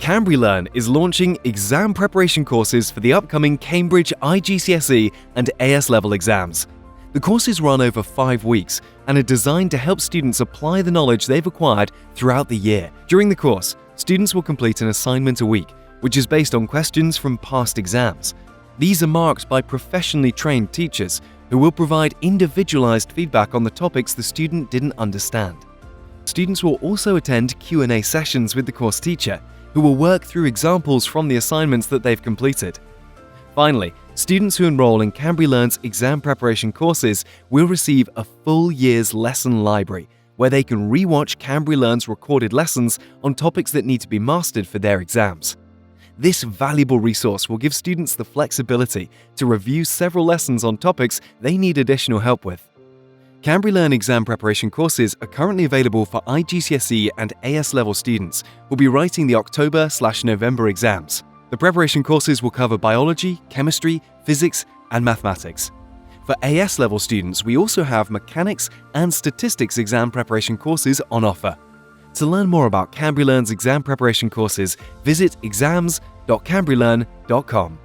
CambriLearn is launching exam preparation courses for the upcoming Cambridge IGCSE and AS level exams. The courses run over 5 weeks and are designed to help students apply the knowledge they've acquired throughout the year. During the course, students will complete an assignment a week, which is based on questions from past exams. These are marked by professionally trained teachers who will provide individualized feedback on the topics the student didn't understand. Students will also attend Q&A sessions with the course teacher, who will work through examples from the assignments that they've completed. Finally, students who enroll in CambriLearn's exam preparation courses will receive a full year's lesson library, where they can re-watch CambriLearn's recorded lessons on topics that need to be mastered for their exams. This valuable resource will give students the flexibility to review several lessons on topics they need additional help with. CambriLearn exam preparation courses are currently available for IGCSE and AS level students who will be writing the October/November exams. The preparation courses will cover biology, chemistry, physics, and mathematics. For AS level students, we also have mechanics and statistics exam preparation courses on offer. To learn more about CambriLearn's exam preparation courses, visit exams.cambrilearn.com.